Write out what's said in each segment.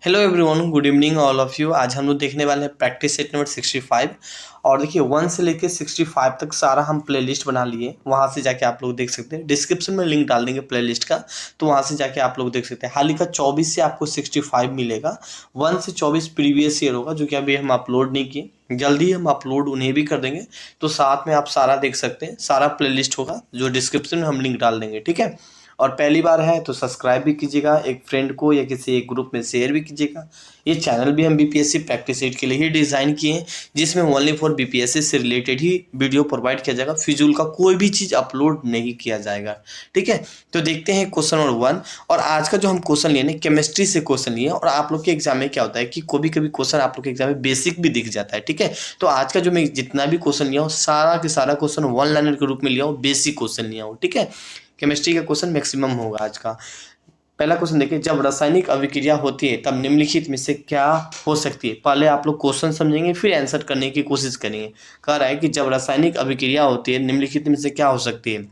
Hello everyone, good evening all of you. आज हम लोग देखने वाले हैं प्रैक्टिस सेट नंबर 65। और देखिए 1 से लेके 65 तक सारा हम प्लेलिस्ट बना लिए। वहाँ से जाके आप लोग देख सकते हैं, डिस्क्रिप्शन में लिंक डाल देंगे प्लेलिस्ट का, तो वहाँ से जाके आप लोग देख सकते हैं। हाल ही का 24 से आपको 65 मिलेगा। 1 से 24 प्रीवियस ईयर होगा, जो कि अभी हम अपलोड नहीं किए। जल्दी हम अपलोड उन्हें भी कर देंगे, तो साथ में आप सारा देख सकते हैं। सारा प्लेलिस्ट होगा जो डिस्क्रिप्शन में हम लिंक डाल देंगे, ठीक है। और पहली बार है तो सब्सक्राइब भी कीजिएगा, एक फ्रेंड को या किसी एक ग्रुप में शेयर भी कीजिएगा। ये चैनल भी हम बीपीएससी प्रैक्टिस सेट के लिए ही डिज़ाइन किए हैं, जिसमें ओनली फॉर बीपीएससी से रिलेटेड ही वीडियो प्रोवाइड किया जाएगा। फिजूल का कोई भी चीज़ अपलोड नहीं किया जाएगा, ठीक है। तो देखते हैं क्वेश्चन नंबर 1। और आज का जो हम क्वेश्चन लिए ना, केमिस्ट्री से क्वेश्चन लिए। और आप लोग के एग्जाम में क्या होता है कि कभी कभी क्वेश्चन आप लोग के एग्जाम में बेसिक भी दिख जाता है, ठीक है। तो आज का जो मैं जितना भी क्वेश्चन लिया हूँ, सारा के सारा क्वेश्चन वन लाइनर के रूप में लिया हूँ, बेसिक क्वेश्चन लिया हूँ, ठीक है। केमिस्ट्री का क्वेश्चन मैक्सिमम होगा आज का। पहला क्वेश्चन देखिए, जब रासायनिक अभिक्रिया होती है तब निम्नलिखित में से क्या हो सकती है। पहले आप लोग क्वेश्चन समझेंगे, फिर आंसर करने की कोशिश करेंगे। कह रहा है कि जब रासायनिक अभिक्रिया होती है निम्नलिखित में से क्या हो सकती है।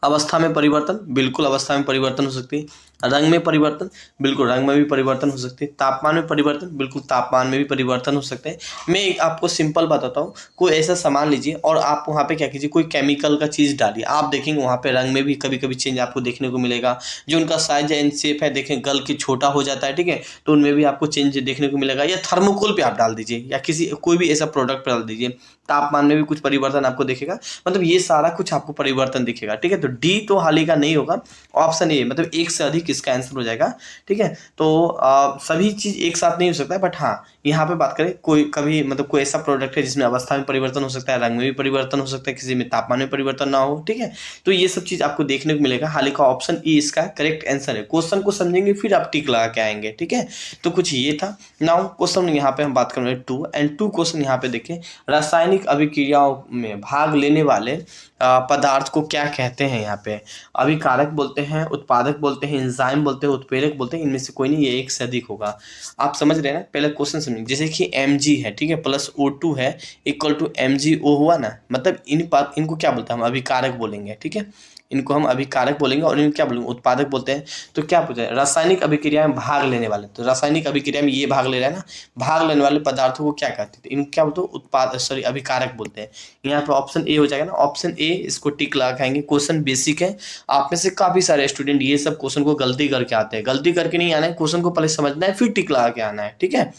अवस्था में परिवर्तन, बिल्कुल अवस्था में परिवर्तन हो सकती है। रंग में परिवर्तन, बिल्कुल रंग में भी परिवर्तन हो सकती है। तापमान में परिवर्तन, बिल्कुल तापमान में भी परिवर्तन हो सकते हैं। मैं एक आपको सिंपल बताता हूँ। कोई ऐसा सामान लीजिए और आप वहाँ पे क्या कीजिए, कोई केमिकल का चीज़ डालिए, आप देखेंगे वहाँ पे रंग में भी कभी कभी चेंज आपको देखने को मिलेगा। जो उनका साइज एंड शेप है, देखें गल के छोटा हो जाता है, ठीक है, तो उनमें भी आपको चेंज देखने को मिलेगा। या थर्मोकोल पे आप डाल दीजिए, या किसी कोई भी ऐसा प्रोडक्ट पे डाल दीजिए, तापमान में भी कुछ परिवर्तन आपको दिखेगा। मतलब ये सारा कुछ आपको परिवर्तन दिखेगा, ठीक है। तो डी तो हाल ही का नहीं होगा, ऑप्शन ए मतलब एक से अधिक इसका आंसर हो जाएगा, ठीक है। तो सभी चीज एक साथ नहीं हो सकता है, बट हाँ यहाँ पे बात करें कोई कभी मतलब कोई ऐसा प्रोडक्ट है जिसमें अवस्था में परिवर्तन हो सकता है, रंग में भी परिवर्तन हो सकता है, किसी में तापमान में परिवर्तन ना हो, ठीक है। तो ये सब चीज आपको देखने को मिलेगा। हाल ही का ऑप्शन ई इसका करेक्ट आंसर है। क्वेश्चन को समझेंगे फिर आप टिक लगा के आएंगे, ठीक है। तो कुछ ये था। नाउ क्वेश्चन यहाँ पे हम बात करेंगे 2 एंड 2 क्वेश्चन यहाँ पे देखें, रासायनिक अभिक्रियाओं में भाग लेने वाले पदार्थ को क्या कहते हैं। यहाँ पे अभिकारक बोलते हैं, उत्पादक बोलते हैं, एंजाइम बोलते हैं, उत्प्रेरक बोलते हैं। इनमें से कोई नहीं, ये एक से अधिक होगा। आप समझ रहे हैं ना। पहले क्वेश्चन समझिए, जैसे कि Mg है, ठीक है, प्लस O2 है इक्वल टू MgO हुआ ना, मतलब इनको क्या बोलते हैं, हम अभिकारक बोलेंगे, ठीक है। इनको हम अभिकारक बोलेंगे और इनको क्या बोलेंगे, उत्पादक बोलते हैं। तो क्या पूछा है, रासायनिक अभिक्रिया में भाग लेने वाले। तो रासायनिक अभिक्रिया में ये भाग ले रहा है ना, भाग लेने वाले पदार्थों को क्या कहते हैं, इनको क्या बोलते हैं, अभिकारक बोलते हैं। यहाँ पे ऑप्शन ए हो जाएगा ना, ऑप्शन ए, इसको टिक लगा खाएंगे। क्वेश्चन बेसिक है। आप में से काफी सारे स्टूडेंट ये सब क्वेश्चन को गलती करके आते हैं। गलती करके नहीं आना है, क्वेश्चन को पहले समझना है, फिर टिक लगा के आना है, ठीक है।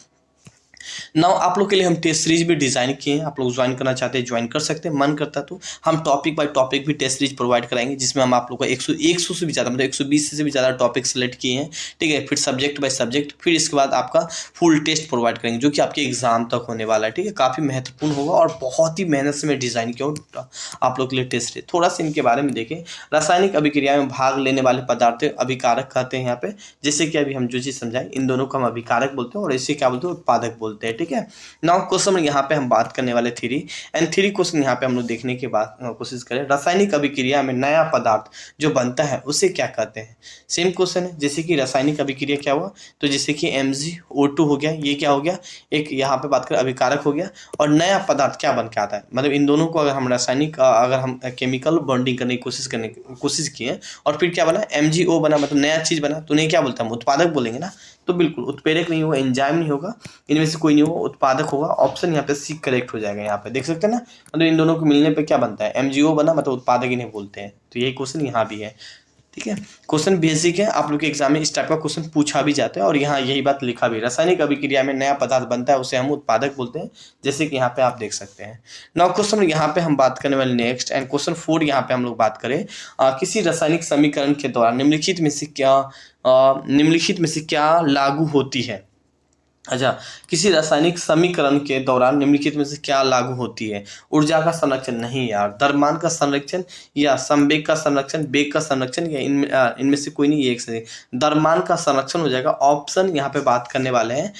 नाउ आप लोग के लिए हम टेस्ट सीरीज भी डिजाइन किए हैं। आप लोग ज्वाइन करना चाहते हैं ज्वाइन कर सकते हैं, मन करता तो हम टॉपिक बाय टॉपिक भी टेस्ट सीरीज प्रोवाइड कराएंगे, जिसमें हम आप लोग को 100 से भी ज़्यादा मतलब 120 से भी ज़्यादा टॉपिक सेलेक्ट किए हैं, ठीक है। फिर सब्जेक्ट बाय सब्जेक्ट, फिर इसके बाद आपका फुल टेस्ट प्रोवाइड करेंगे, जो कि आपके एग्जाम तक होने वाला है, ठीक है। काफ़ी महत्वपूर्ण होगा और बहुत ही मेहनत से मैं डिज़ाइन किया हूँ आप लोग के लिए टेस्ट सीरीज। थोड़ा सा इनके बारे में देखें। रासायनिक अभिक्रिया में भाग लेने वाले पदार्थ अभिकारक कहते हैं यहाँ पे। जैसे कि अभी हम जो चीज़ समझाएं, इन दोनों को हम अभिकारक बोलते हैं और इसे क्या बोलते हैं, उत्पादक बोलते हैं, ठीक है। नाउ क्वेश्चन यहाँ पे हम बात करने वाले 3 एंड 3 क्वेश्चन यहाँ पे हम लोग देखने के बाद कोशिश करें। रासायनिक अभिक्रिया में नया पदार्थ जो बनता है उसे क्या कहते हैं। सेम क्वेश्चन है, जैसे कि रासायनिक अभिक्रिया क्या हुआ, तो जैसे कि MgO2 हो गया, ये क्या हो गया, एक यहाँ पे बात करें अभिकारक हो गया। और नया पदार्थ क्या बन के आता है, मतलब इन दोनों को अगर हम रासायनिक अगर हम केमिकल बॉन्डिंग करने की कोशिश किए और फिर क्या बना, MgO बना, मतलब नया चीज बना, तो उन्हें क्या बोलते हैं, हम उत्पादक बोलेंगे ना। तो बिल्कुल उत्प्रेरक नहीं होगा, एंजाइम नहीं होगा, इनमें से कोई नहीं होगा, उत्पादक होगा। ऑप्शन यहाँ पे सी करेक्ट हो जाएगा। यहाँ पे देख सकते हैं ना, मतलब इन दोनों को मिलने पे क्या बनता है, MgO बना, मतलब उत्पादक इन्हें बोलते हैं। तो यही क्वेश्चन यहाँ भी है, ठीक है। क्वेश्चन बेसिक है, आप लोग के एग्जाम में इस टाइप का क्वेश्चन पूछा भी जाता है और यहाँ यही बात लिखा भी, रासायनिक अभिक्रिया में नया पदार्थ बनता है उसे हम उत्पादक बोलते हैं, जैसे कि यहाँ पे आप देख सकते हैं। नाउ क्वेश्चन यहाँ पे हम बात करने वाले नेक्स्ट एंड क्वेश्चन 4 यहाँ पे हम लोग बात करें, किसी रासायनिक समीकरण के दौरान निम्नलिखित में से क्या लागू होती है। अच्छा, किसी रासायनिक समीकरण के दौरान निम्नलिखित में से क्या लागू होती है। ऊर्जा का संरक्षण नहीं यार, द्रव्यमान का संरक्षण या संवेग का संरक्षण, वेग का संरक्षण, या इनमें से कोई नहीं, ये एक से द्रव्यमान का संरक्षण हो जाएगा। ऑप्शन यहाँ पे बात करने वाले हैं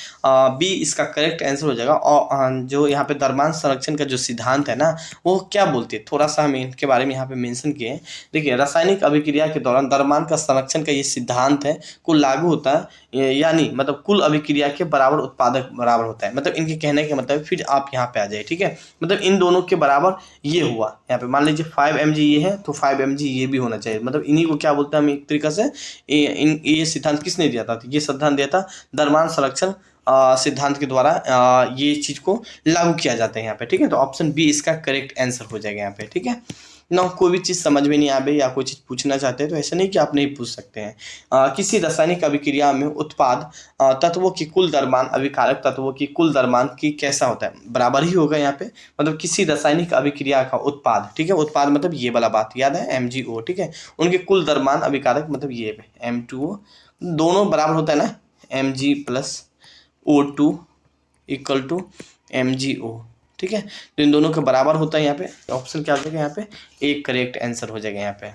बी, इसका करेक्ट आंसर हो जाएगा। और जो यहाँ पे द्रव्यमान संरक्षण का जो सिद्धांत है ना, वो क्या बोलती है, थोड़ा सा हम इनके बारे में यहाँ पे मेंशन किए हैं। देखिए, रासायनिक अभिक्रिया के दौरान द्रव्यमान का संरक्षण का ये सिद्धांत है को लागू होता है यानी मतलब कुल अभिक्रिया के बराबर उत्पादक बराबर होता है। मतलब इनके कहने के मतलब फिर आप यहाँ पे आ जाए, ठीक है। मतलब इन दोनों के बराबर ये हुआ, यहाँ पे मान लीजिए 5 mg ये है तो 5 mg ये भी होना चाहिए। मतलब इन्हीं को क्या बोलते हैं हम एक तरीका से, ये सिद्धांत किसने दिया था? ये सिद्धांत दिया था द्रव्यमान संरक्षण सिद्धांत के द्वारा ये चीज को लागू किया जाता है यहाँ पे, ठीक है। तो ऑप्शन बी इसका करेक्ट आंसर हो जाएगा यहाँ पे, ठीक है ना। कोई भी चीज समझ में नहीं आ रही या कोई चीज पूछना चाहते हैं तो ऐसा नहीं कि आप नहीं पूछ सकते हैं। किसी रासायनिक अभिक्रिया में उत्पाद तत्वों की कुल द्रव्यमान अभिकारक तत्वों की कुल द्रव्यमान की कैसा होता है? बराबर ही होगा यहाँ पे। मतलब किसी रासायनिक अभिक्रिया का उत्पाद, ठीक है, उत्पाद मतलब ये वाला बात याद है, MgO, ठीक है, उनके कुल द्रव्यमान अभिकारक मतलब ये M2O, दोनों बराबर होता है ना, Mg plus O2 equal to MgO, ठीक है। तो इन दोनों के बराबर होता है यहाँ पे। ऑप्शन क्या हो जाएगा यहाँ पे? एक करेक्ट आंसर हो जाएगा यहाँ पे।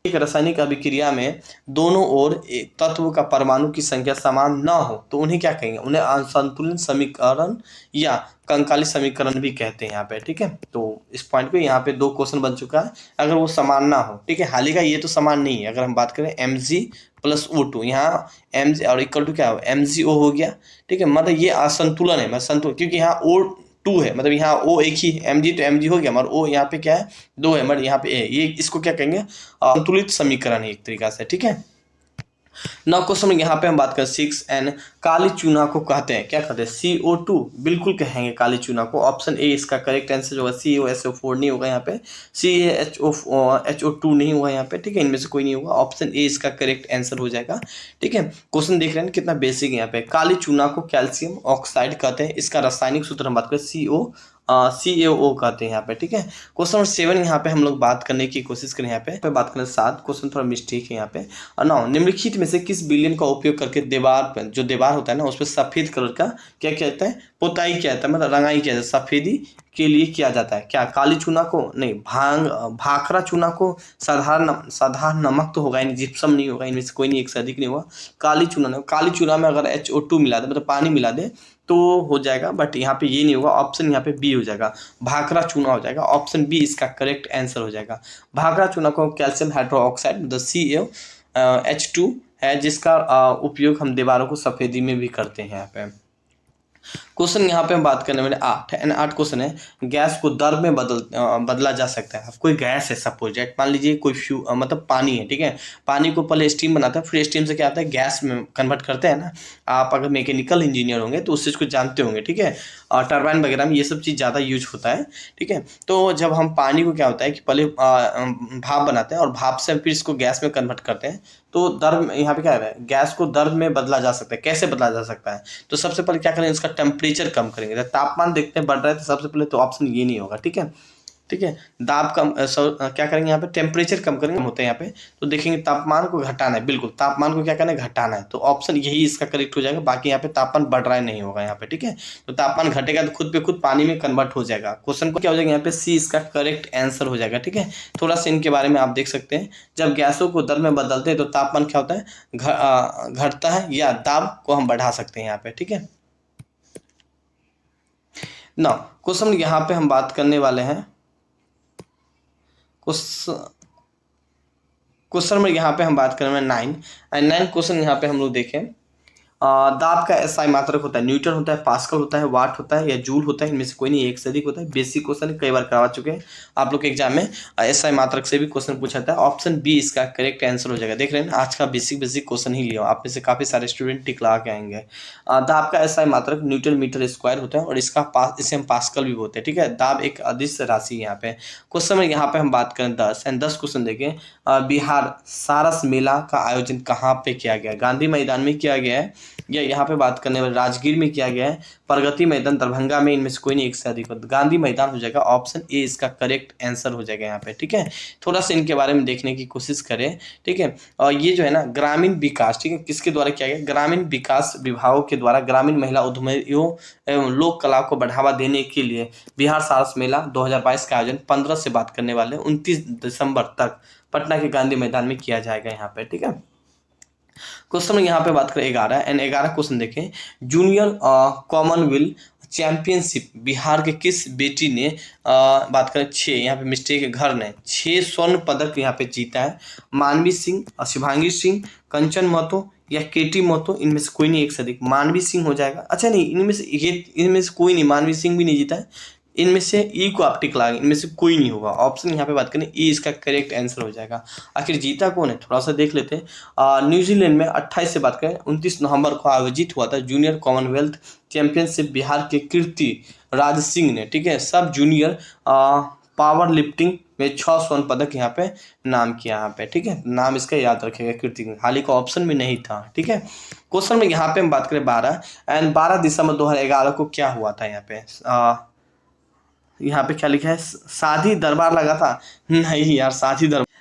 एक रासायनिक अभिक्रिया में दोनों ओर एक तत्व का परमाणु की संख्या समान न हो तो उन्हें क्या कहेंगे? उन्हें असंतुलन समीकरण या कंकाली समीकरण भी कहते हैं यहाँ पे, ठीक है। तो इस पॉइंट पे यहाँ पे 2 क्वेश्चन बन चुका है। अगर वो समान ना हो, ठीक है, हाल ही का ये तो समान नहीं है। अगर हम बात करें Mg प्लस O2, यहाँ Mg और इक्वल टू क्या हो? MgO हो गया, ठीक है। मतलब ये असंतुलन है, मतलब संतुलन, क्योंकि यहाँ O2 है, मतलब यहाँ O एक ही, Mg तो Mg हो गया, मगर O यहाँ पे क्या है? 2 है, मतलब यहाँ पे A, ये इसको क्या कहेंगे? संतुलित समीकरण है एक तरीका से, ठीक है। नौ क्वेश्चन यहाँ पे हम बात करें 6N, काली चूना को कहते हैं, क्या कहते हैं? CO2 बिल्कुल कहेंगे काली चूना को। ऑप्शन ए इसका करेक्ट आंसर होगा। CaSO4 नहीं होगा यहाँ पे, CaHO2 नहीं होगा यहाँ पे, ठीक है, इनमें से कोई नहीं होगा। ऑप्शन ए इसका करेक्ट आंसर हो जाएगा, ठीक है। क्वेश्चन देख रहे हैं कितना बेसिक है यहाँ पे। काली चूना को कैल्शियम ऑक्साइड कहते हैं, इसका रासायनिक सूत्र हम बात करें CaO कहते हैं यहाँ पे, ठीक है। क्वेश्चन नंबर 7 यहाँ पे हम लोग बात करने की कोशिश करें, यहाँ पे बात करें 7। क्वेश्चन थोड़ा मिस्टेक है यहाँ पे। और 9, निम्नलिखित में से किस विलयन का उपयोग करके दीवार पर, जो दीवार होता है ना, उस पर सफेद कलर का क्या कहते हैं? पोताई किया जाता है, मतलब रंगाई किया जाता है, सफेदी के लिए किया जाता है। क्या काली चूना को? नहीं, भाखड़ा चूना को। साधारण नमक तो होगा, जिप्सम नहीं होगा, इनमें से कोई नहीं, एक से अधिक नहीं होगा। काली चूना नहीं, काली चूना में अगर HO2 मिला दे, मतलब पानी मिला दे तो हो जाएगा, बट यहाँ पे ये नहीं होगा। ऑप्शन यहाँ पे बी हो जाएगा, भाखड़ा चूना हो जाएगा। ऑप्शन बी इसका करेक्ट आंसर हो जाएगा। भाखड़ा चूना को कैल्शियम हाइड्रोक्साइड मतलब CaH2 है, जिसका उपयोग हम दीवारों को सफेदी में भी करते हैं यहाँ पे। क्वेश्चन यहाँ पे हम बात करने वाले 8 क्वेश्चन है। गैस को द्रव में बदला जा सकता है। अब कोई गैस है, सपोज मान लीजिए कोई मतलब पानी है, ठीक है। पानी को पहले स्टीम बनाता है, फिर स्टीम से क्या आता है? गैस में कन्वर्ट करते हैं ना। आप अगर मैकेनिकल इंजीनियर होंगे तो उस चीज़ को जानते होंगे, ठीक है। और टरबाइन वगैरह में ये सब चीज़ ज़्यादा यूज होता है, ठीक है। तो जब हम पानी को क्या होता है कि पहले भाप बनाते हैं और भाप से फिर इसको गैस में कन्वर्ट करते हैं, तो द्रव यहाँ पे क्या है? गैस को द्रव में बदला जा सकता है। कैसे बदला जा सकता है? तो सबसे पहले क्या करेंगे? इसका टेम्परेचर कम करेंगे। जब तापमान देखते हैं बढ़ रहा है तो सबसे पहले तो ऑप्शन ये नहीं होगा, ठीक है, ठीक है। दाब कम क्या करेंगे यहाँ पे? टेम्परेचर कम करेंगे, होते हैं यहाँ पे। तो देखेंगे तापमान को घटाना है, बिल्कुल तापमान को क्या करना है? घटाना है। तो ऑप्शन यही इसका करेक्ट हो जाएगा। बाकी यहाँ पे तापमान बढ़ रहा है नहीं होगा यहाँ पे, ठीक है। तो तापमान घटेगा तो खुद पे खुद पानी में कन्वर्ट हो जाएगा। क्वेश्चन को क्या हो जाएगा यहाँ पे? सी इसका करेक्ट आंसर हो जाएगा, ठीक है। थोड़ा सा इनके बारे में आप देख सकते हैं। जब गैसों को द्रव में बदलते हैं तो तापमान क्या होता है? घटता है, या दाब को हम बढ़ा सकते हैं यहाँ पे, ठीक है ना। क्वेश्चन यहाँ पे हम बात करने वाले हैं क्वेश्चन में यहाँ पे हम बात करें 9 क्वेश्चन यहाँ पे हम लोग देखें। दाब का SI मात्रक होता है, न्यूटन होता है, पास्कल होता है, वाट होता है, या जूल होता है, इनमें से कोई नहीं, एक से अधिक होता है। बेसिक क्वेश्चन कई बार करवा चुके हैं आप लोग के एग्जाम में। SI मात्रक से भी क्वेश्चन पूछा था। ऑप्शन बी इसका करेक्ट आंसर हो जाएगा। देख रहे हैं आज का बेसिक क्वेश्चन ही लिया, आप में से काफी सारे स्टूडेंट टिक लगा के आएंगे। दाब का SI मात्रक न्यूटन मीटर स्क्वायर होता है, और इसे हम पास्कल भी बोलते हैं, ठीक है। दाब एक अदिश राशि है यहाँ पे। क्वेश्चन में यहाँ पे हम बात करें 10 क्वेश्चन देखें। बिहार सारस मेला का आयोजन कहाँ पे किया गया? गांधी मैदान में किया गया है, या यहाँ पे बात करने वाले राजगीर में किया गया है, प्रगति मैदान दरभंगा में, इनमें से कोई नहीं, एक से अधिक होता। गांधी मैदान हो जाएगा। ऑप्शन ए इसका करेक्ट आंसर हो जाएगा यहाँ पे, ठीक है। थोड़ा सा इनके बारे में देखने की कोशिश करें, ठीक है। और ये जो है ना ग्रामीण विकास, ठीक है, किसके द्वारा किया गया? ग्रामीण विकास विभागों के द्वारा ग्रामीण महिला उद्यमियों एवं लोक कला को बढ़ावा देने के लिए बिहार सारस मेला 2022 का आयोजन 15 से बात करने वाले 29 दिसंबर तक पटना के गांधी मैदान में किया जाएगा यहाँ पे, ठीक है। क्वेश्चन में यहाँ पे बात करें 11 क्वेश्चन देखें। जूनियर कॉमनवेल्थ चैंपियनशिप बिहार के किस बेटी ने बात करें 6, यहाँ पे मिस्टेक है, घर ने 6 स्वर्ण पदक यहाँ पे जीता है? मानवी सिंह, शुभांगी सिंह, कंचन महतो, या केटी महतो, इनमें से कोई नहीं एक से अधिक। मानवी सिंह हो जाएगा, अच्छा नहीं, इनमें से कोई नहीं, मानवी सिंह भी नहीं जीता है। इनमें से ई को आप टिक लगा, इनमें से कोई नहीं होगा। ऑप्शन यहाँ पे बात करें ई इसका करेक्ट आंसर हो जाएगा। आखिर जीता कौन है थोड़ा सा देख लेते हैं। न्यूजीलैंड में 28 से बात करें 29 नवंबर को आयोजित हुआ था जूनियर कॉमनवेल्थ चैंपियनशिप। बिहार के कीर्ति राज सिंह ने, ठीक है, सब जूनियर पावर लिफ्टिंग में 6 स्वर्ण पदक यहाँ पे नाम किया यहाँ पे, ठीक है। नाम इसका याद रखिएगा, कीर्ति। हाल ही का ऑप्शन में नहीं था, ठीक है। क्वेश्चन में यहाँ पे हम बात करें 12 दिसंबर 2011 को क्या हुआ था यहाँ पे। यहाँ पे क्या लिखा है, शाही दरबार लगा था। नहीं यार,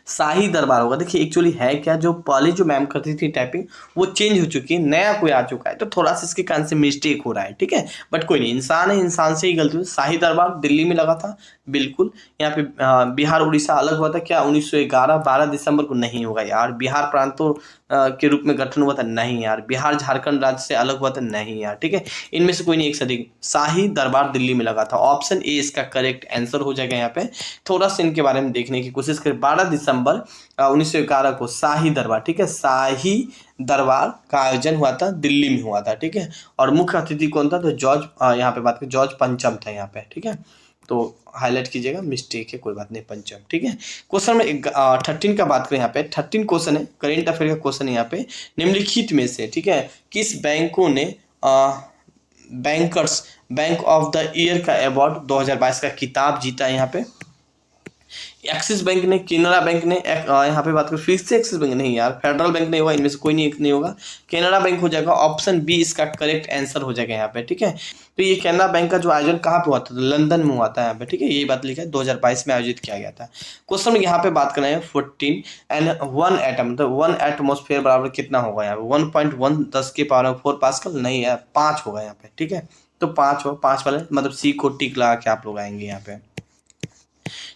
शाही दरबार होगा। देखिए एक्चुअली है क्या, जो पहले जो मैम करती थी टाइपिंग वो चेंज हो चुकी है, नया कोई आ चुका है, तो थोड़ा सा इसके कारण से मिस्टेक हो रहा है, ठीक है। बट कोई नहीं, इंसान है, इंसान से ही गलती हुई। शाही दरबार दिल्ली में लगा था, बिल्कुल। यहाँ पे बिहार उड़ीसा अलग हुआ था क्या 1911 12 दिसंबर को? नहीं होगा यार। बिहार प्रांतों के रूप में गठन हुआ था? नहीं यार। बिहार झारखंड राज्य से अलग हुआ था? नहीं यार, ठीक है। इनमें से कोई नहीं एक से अधिक। शाही दरबार दिल्ली में लगा था। ऑप्शन ए इसका करेक्ट आंसर हो जाएगा। यहाँ पे थोड़ा सा इनके बारे में देखने की कोशिश करें। 12 दिसंबर 1911 को शाही दरबार, ठीक है, शाही दरबार का आयोजन हुआ था, दिल्ली में हुआ था, ठीक है। और मुख्य अतिथि कौन था? तो जॉर्ज, यहाँ पे बात करें जॉर्ज पंचम था यहाँ पे, ठीक है। तो हाईलाइट कीजिएगा, मिस्टेक है, कोई बात नहीं, पंचम, ठीक है। क्वेश्चन में 13 का बात करें यहाँ पे, 13 क्वेश्चन है, करेंट अफेयर का क्वेश्चन है यहाँ पे। निम्नलिखित में से, ठीक है, किस बैंकों ने bankers bank of the year का अवार्ड 2022 का किताब जीता है यहाँ पे? एक्सिस बैंक ने, केनरा बैंक ने, यहाँ पे बात करें फिर से एक्सिस बैंक नहीं यार, फेडरल बैंक नहीं होगा, इनमें से कोई नहीं होगा, केनरा बैंक हो जाएगा। ऑप्शन बी इसका करेक्ट आंसर हो जाएगा यहाँ पे, ठीक है। तो ये केनरा बैंक का जो आयोजन कहाँ पे हुआ था? लंदन में हुआ था यहाँ पे, ठीक है। यही बात लिखा है, 2022 में आयोजित किया गया था। क्वेश्चन में यहाँ पे बात कर रहे हैं 14 एंड 1 एटम, तो 1 एटमोस्फेयर बराबर कितना होगा यहाँ पे? 1.1 10 के पावर 4 पास्कल? नहीं है, 5 होगा यहाँ पे, ठीक है। तो 5 हो, 5 वाले मतलब सी को टिक लगा के आप लोग आएंगे यहाँ पे,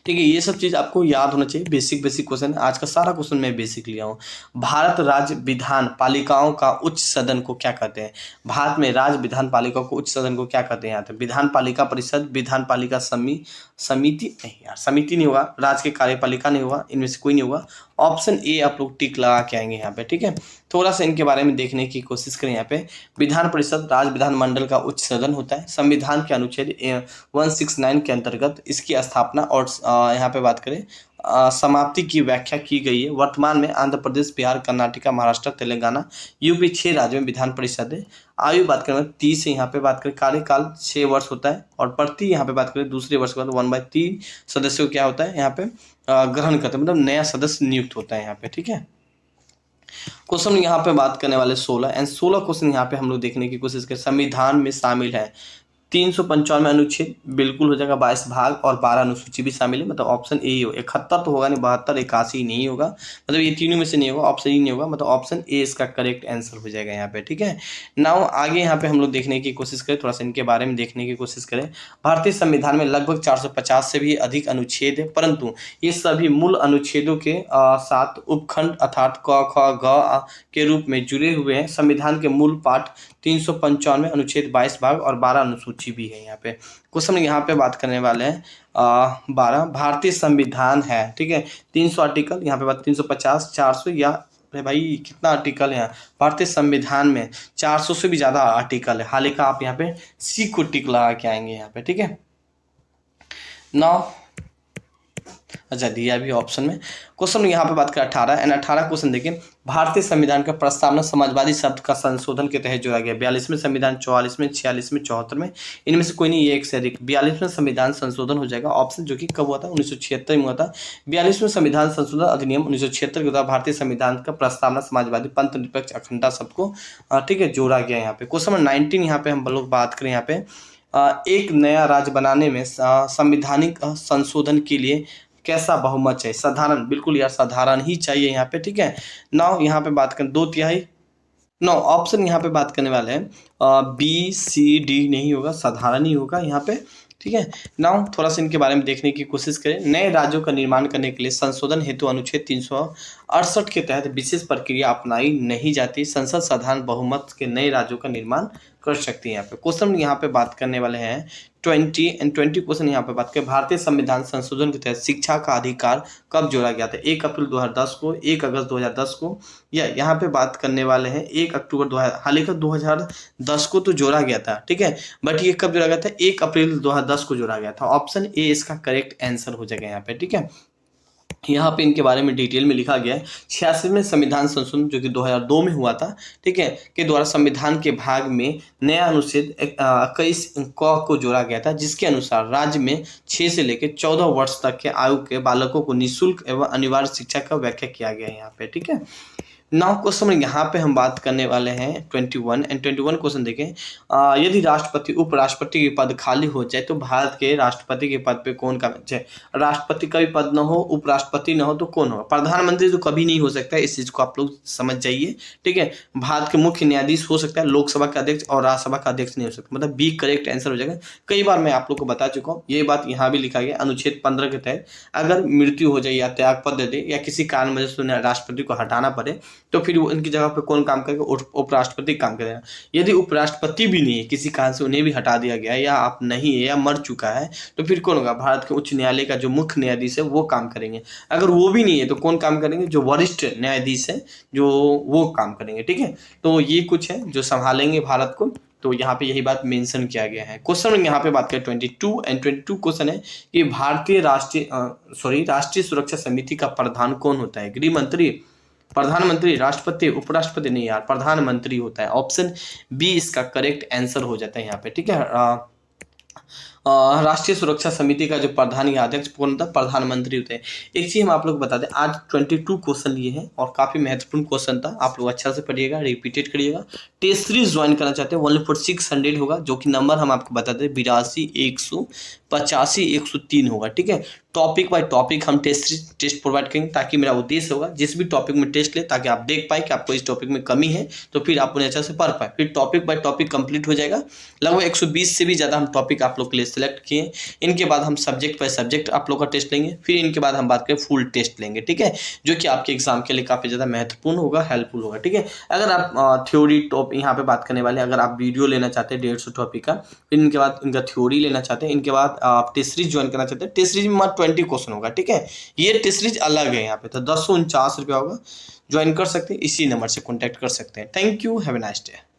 ठीक है। ये सब चीज आपको याद होना चाहिए, बेसिक क्वेश्चन। आज का सारा क्वेश्चन मैं बेसिक लिया हूँ। भारत राज्य विधान पालिकाओं का उच्च सदन को क्या कहते हैं? भारत में राज्य विधान पालिकाओं को उच्च सदन को क्या कहते हैं? यहाँ पे विधान पालिका परिषद, विधान पालिका समिति नहीं यार, समिति नहीं होगा, राज्य के कार्यपालिका नहीं होगा, इनमें से कोई नहीं होगा। ऑप्शन ए आप लोग टिक लगा के आएंगे यहाँ पे, ठीक है। थोड़ा सा इनके बारे में देखने की कोशिश करें। यहाँ पे विधान परिषद राज्य विधानमंडल का उच्च सदन होता है। संविधान के अनुच्छेद 169 के अंतर्गत इसकी स्थापना और यहाँ पे बात करें समाप्ति की व्याख्या की गई है। वर्तमान में आंध्र प्रदेश, बिहार, कर्नाटक, महाराष्ट्र, तेलंगाना, यूपी 6 राज्यों में विधान परिषद है। आयु बात करें 30 से, यहाँ पे बात करें कार्यकाल 6 वर्ष होता है, और प्रति यहाँ पे बात करें दूसरे वर्ष के बाद 1/3 सदस्यों क्या होता है यहाँ पे ग्रहण करते हैं, मतलब नया सदस्य नियुक्त होता है यहाँ पे, ठीक है। क्वेश्चन यहाँ पे बात करने वाले 16 क्वेश्चन यहाँ पे हम लोग देखने की कोशिश करें। संविधान में शामिल है 395 अनुच्छेद, बिल्कुल हो जाएगा, 22 भाग और 12 अनुसूची भी शामिल है, मतलब ऑप्शन ए ही हो। 71 तो होगा नहीं, 72 81 नहीं होगा, मतलब ये तीनों में से नहीं होगा, ऑप्शन ई नहीं होगा, मतलब ऑप्शन ए इसका करेक्ट आंसर हो जाएगा यहाँ पे, ठीक है। नाउ आगे यहाँ पे हम लोग देखने की कोशिश करें, थोड़ा सा इनके बारे में देखने की कोशिश करें। भारतीय संविधान में लगभग 450 से भी अधिक अनुच्छेद है, परंतु ये सभी मूल अनुच्छेदों के साथ उपखंड अर्थात क ख ग के रूप में जुड़े हुए हैं। संविधान के मूल पाठ 395 अनुच्छेद 22 भाग और 12 अनुसूची भी है यहाँ पे। क्वेश्चन यहाँ पे बात करने वाले हैं 12 भारतीय संविधान है, ठीक है, 300 आर्टिकल, यहाँ पे बात 350 400 या अरे भाई कितना आर्टिकल है यहाँ भारतीय संविधान में? 400 से भी ज्यादा आर्टिकल है। हाल ही का आप यहाँ पे सी को टिक लगा के आएंगे यहाँ पे, ठीक है। नाउ अच्छा दिया भी ऑप्शन में। क्वेश्चन यहाँ पे बात करें 18 क्वेश्चन देखिए। भारतीय संविधान का प्रस्तावना समाजवादी शब्द का संशोधन के तहत जोड़ा गया। 42वें संविधान, 44वें, 46वें, 74वें, इनमें से कोई नहीं, ये एक से अधिक। 42वें संविधान संशोधन हो जाएगा ऑप्शन, जो कि कब हुआ था? 1976 में हुआ था। 42वें संविधान संशोधन अधिनियम 1976 के द्वारा भारतीय संविधान का प्रस्तावना समाजवादी पंथ निरपेक्ष अखंडता शब्द को ठीक है जोड़ा गया यहाँ पे। क्वेश्चन नंबर 19 यहाँ पे हम लोग बात करें यहाँ पे एक नया राज्य बनाने में संवैधानिक संशोधन के लिए कैसा बहुमत चाहिए? साधारण, बिल्कुल यार साधारण ही चाहिए यहाँ पे, ठीक है। नाउ यहाँ पे बात करें 2/3। नो ऑप्शन यहाँ पे बात करने वाले हैं बी सी डी नहीं होगा, साधारण ही होगा यहाँ पे, ठीक है। नाउ थोड़ा सा इनके बारे में देखने की कोशिश करें। नए राज्यों का निर्माण करने के लिए संशोधन हेतु अनुच्छेद 68 के तहत विशेष प्रक्रिया अपनाई नहीं जाती, संसद साधारण बहुमत के नए राज्यों का निर्माण कर सकती है। यहाँ पे क्वेश्चन यहाँ पे बात करने वाले हैं 20 क्वेश्चन यहाँ पे बात करें। भारतीय संविधान संशोधन के तहत शिक्षा का अधिकार कब जोड़ा गया था? 1 अप्रैल 2010 को, 1 अगस्त 2010 को, या यहाँ पे बात करने वाले हैं 1 अक्टूबर 2010 को तो जोड़ा गया था, ठीक है, बट ये कब जोड़ा गया था? 1 अप्रैल 2010 को जोड़ा गया था। ऑप्शन ए इसका करेक्ट आंसर हो जाएगा यहाँ पे, ठीक है। यहाँ पे इनके बारे में डिटेल में लिखा गया है। 86वें संविधान संशोधन जो कि 2002 में हुआ था, ठीक है, के द्वारा संविधान के भाग में नया अनुच्छेद 21 क को जोड़ा गया था, जिसके अनुसार राज्य में 6 से लेकर 14 वर्ष तक के आयु के बालकों को निःशुल्क एवं अनिवार्य शिक्षा का व्याख्या किया गया है यहाँ पे, ठीक है। नाउ क्वेश्चन यहाँ पे हम बात करने वाले हैं 21 क्वेश्चन देखें। यदि राष्ट्रपति उपराष्ट्रपति के पद खाली हो जाए तो भारत के राष्ट्रपति के पद पे कौन का चाहे राष्ट्रपति का भी पद न हो, उपराष्ट्रपति न हो तो कौन होगा? प्रधानमंत्री तो कभी नहीं हो सकता है, इस चीज को आप लोग समझ जाइए, ठीक है। भारत के मुख्य न्यायाधीश हो सकता है, लोकसभा का अध्यक्ष और राज्यसभा का अध्यक्ष नहीं हो सकता, मतलब बी करेक्ट आंसर हो जाएगा। कई बार मैं आप लोग को बता चुका हूँ, ये बात यहाँ भी लिखा गया अनुच्छेद 15 के तहत अगर मृत्यु हो जाए या त्याग पद दे दे या किसी कारण वजह से राष्ट्रपति को हटाना पड़े तो फिर उनकी जगह पे कौन काम करेगा? उपराष्ट्रपति काम करेगा। यदि उपराष्ट्रपति भी नहीं है, किसी कारण से उन्हें भी हटा दिया गया है या आप नहीं है या मर चुका है तो फिर कौन होगा? भारत के उच्च न्यायालय का जो मुख्य न्यायाधीश है वो काम करेंगे। अगर वो भी नहीं है तो कौन काम करेंगे? जो वरिष्ठ न्यायाधीश है जो वो काम करेंगे, ठीक है। तो ये कुछ है जो संभालेंगे भारत को, तो यहाँ पे यही बात मेंशन किया गया है। क्वेश्चन यहाँ पे बात करें 22 क्वेश्चन है कि भारतीय राष्ट्रीय सुरक्षा समिति का प्रधान कौन होता है? गृह मंत्री, प्रधानमंत्री, राष्ट्रपति, उपराष्ट्रपति? नहीं यार, प्रधानमंत्री होता है। ऑप्शन बी इसका करेक्ट आंसर हो जाता है यहाँ पे, ठीक है। राष्ट्रीय सुरक्षा समिति का जो प्रधान या अध्यक्ष कौन होता है? प्रधानमंत्री होते हैं। एक चीज हम आप लोग बता दें, आज 22 क्वेश्चन लिए हैं और काफी महत्वपूर्ण क्वेश्चन था, आप लोग अच्छा से पढ़िएगा, रिपीटेड करिएगा। टेस्ट सीरीज ज्वाइन करना चाहते हैं 14600 होगा, जो कि नंबर हम आपको बता दें 82 185 103 होगा, ठीक है। टॉपिक बाय टॉपिक हम टेस्ट प्रोवाइड करेंगे, ताकि मेरा उद्देश्य होगा जिस भी टॉपिक में टेस्ट ले ताकि आप देख पाए कि आपको इस टॉपिक में कमी है तो फिर आप उन्हें अच्छा से पढ़ पाए। फिर टॉपिक बाय टॉपिक कंप्लीट हो जाएगा। लगभग 120 से भी ज़्यादा हम टॉपिक आप लोग के लिए सिलेक्ट किए। इनके बाद हम सब्जेक्ट बाय सब्जेक्ट आप लोग का टेस्ट लेंगे, फिर इनके बाद हम बात करें फुल टेस्ट लेंगे, ठीक है, जो कि आपके एग्जाम के लिए काफ़ी ज़्यादा महत्वपूर्ण होगा, हेल्पफुल होगा, ठीक है। अगर आप थ्योरी टॉप यहाँ पे बात करने वाले, अगर आप वीडियो लेना चाहते हैं 150 टॉपिक का, फिर इनके बाद इनका थ्योरी लेना चाहते हैं, इनके बाद आप टेस्ट सीरीज ज्वाइन करना चाहते हैं, टेस्ट सीरीज में 20 क्वेश्चन होगा, ठीक है। ये टेस्ट सीरीज अलग है यहाँ पे, तो 1049 रुपया होगा, ज्वाइन कर सकते हैं, इसी नंबर से कॉन्टैक्ट कर सकते हैं। Thank you, have a nice day.